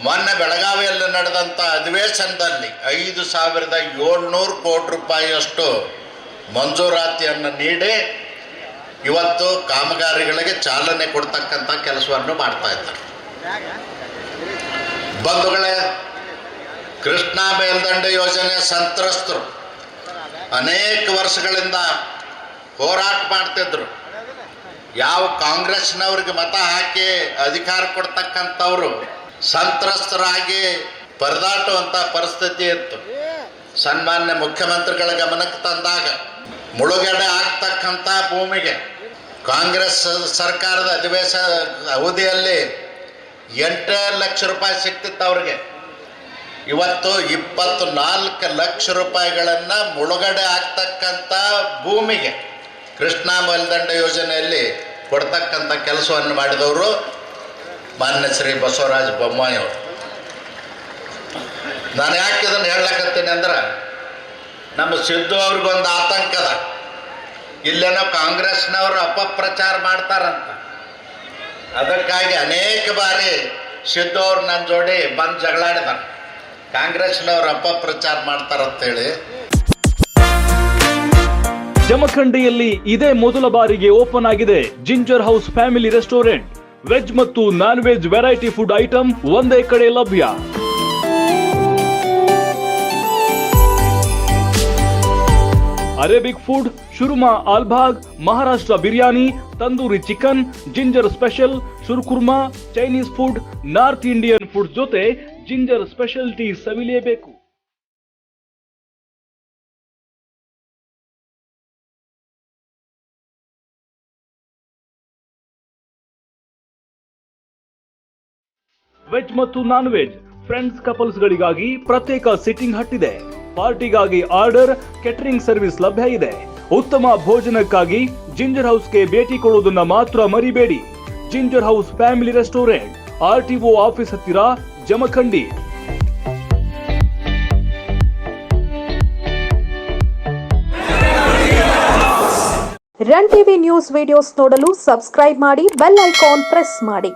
ಮೊನ್ನೆ ಬೆಳಗಾವಿಯಲ್ಲಿ ನಡೆದಂಥ ಅಧಿವೇಶನದಲ್ಲಿ 5,700 ಕೋಟಿ ರೂಪಾಯಿಯಷ್ಟು ಮಂಜೂರಾತಿಯನ್ನು ನೀಡಿ ಇವತ್ತು ಕಾಮಗಾರಿಗಳಿಗೆ ಚಾಲನೆ ಕೊಡ್ತಕ್ಕಂಥ ಕೆಲಸವನ್ನು ಮಾಡ್ತಾ ಇದ್ದಾರೆ. ಬಂಧುಗಳೇ, ಕೃಷ್ಣಾ ಮೇಲ್ದಂಡೆ ಯೋಜನೆ ಸಂತ್ರಸ್ತರು ಅನೇಕ ವರ್ಷಗಳಿಂದ ಹೋರಾಟ ಮಾಡ್ತಿದ್ರು. ಯಾವ ಕಾಂಗ್ರೆಸ್ನವ್ರಿಗೆ ಮತ ಹಾಕಿ ಅಧಿಕಾರ ಕೊಡ್ತಕ್ಕಂಥವ್ರು ಸಂತ್ರಸ್ತರಾಗಿ ಪರದಾಟುವಂಥ ಪರಿಸ್ಥಿತಿ ಇತ್ತು. ಸನ್ಮಾನ್ಯ ಮುಖ್ಯಮಂತ್ರಿಗಳ ಗಮನಕ್ಕೆ ತಂದಾಗ ಮುಳುಗಡೆ ಆಗ್ತಕ್ಕಂಥ ಭೂಮಿಗೆ ಕಾಂಗ್ರೆಸ್ ಸರ್ಕಾರದ ಅವಧಿಯಲ್ಲಿ 8 ಲಕ್ಷ ರೂಪಾಯಿ ಸಿಕ್ತಿತ್ತು ಅವ್ರಿಗೆ. ಇವತ್ತು 24 ಲಕ್ಷ ರೂಪಾಯಿಗಳನ್ನು ಮುಳುಗಡೆ ಆಗ್ತಕ್ಕಂಥ ಭೂಮಿಗೆ ಕೃಷ್ಣಾ ಮೇಲ್ದಂಡೆ ಯೋಜನೆಯಲ್ಲಿ ಕೊಡ್ತಕ್ಕಂಥ ಕೆಲಸವನ್ನು ಮಾಡಿದವರು ಮಾನ್ಯ ಶ್ರೀ ಬಸವರಾಜ ಬೊಮ್ಮಾಯಿ ಅವರು. ನಾನು ಯಾಕೆ ಇದನ್ನು ಹೇಳಕತ್ತೀನಿ ಅಂದ್ರೆ, ನಮ್ಮ ಸಿದ್ದು ಅವ್ರಿಗೊಂದು ಆತಂಕದ, ಇಲ್ಲೇನೋ ಕಾಂಗ್ರೆಸ್ನವರು ಅಪಪ್ರಚಾರ ಮಾಡ್ತಾರಂತ. ಅದಕ್ಕಾಗಿ ಅನೇಕ ಬಾರಿ ಸಿದ್ದು ಅವ್ರು ನನ್ನ ಜೋಡಿ ಬಂದು ಜಗಳಾಡಿದಾರೆ, ಕಾಂಗ್ರೆಸ್ನವ್ರು ಅಪಪ್ರಚಾರ ಮಾಡ್ತಾರಂತೇಳಿ. ಜಮಖಂಡಿಯಲ್ಲಿ ಇದೇ ಮೊದಲ ಬಾರಿಗೆ ಓಪನ್ ಆಗಿದೆ ginger house family restaurant. Veg ಮತ್ತು non veg variety food item ಒಂದೇ ಕಡೆ ಲಭ್ಯ. ಅರೇಬಿಕ್ ಫುಡ್, ಶುರ್ಮಾ ಆಲ್ಭಾಗ್, Maharashtra biryani, tandoori chicken, ginger special, ಶುರ್ಕುರ್ಮಾ, Chinese food, north Indian food ಜೊತೆ ಜಿಂಜರ್ ಸ್ಪೆಷಾಲಿಟಿ ಸವಿಲೇಬೇಕು. ವೆಜ್ ಮತ್ತು ನಾನ್ ವೆಜ್ ಫ್ರೆಂಡ್ಸ್ ಕಪಲ್ಸ್ ಗಳಿಗಾಗಿ ಪ್ರತ್ಯೇಕ ಸಿಟ್ಟಿಂಗ್ ಹಟ್ ಇದೆ. ಪಾರ್ಟಿಗಾಗಿ ಆರ್ಡರ್, ಕೇಟರಿಂಗ್ ಸರ್ವಿಸ್ ಲಭ್ಯ ಇದೆ. ಉತ್ತಮ ಭೋಜನಕ್ಕಾಗಿ ಜಿಂಜರ್ ಹೌಸ್ಗೆ ಭೇಟಿ ಕೊಡುವುದನ್ನ ಮಾತ್ರ ಮರಿಬೇಡಿ. Ginger house family restaurant, RTO office ಹತ್ತಿರ, Jamkhandi. Run TV news videos ನೋಡಲು ಸಬ್ಸ್ಕ್ರೈಬ್ ಮಾಡಿ, ಬೆಲ್ ಐಕಾನ್ ಪ್ರೆಸ್ ಮಾಡಿ.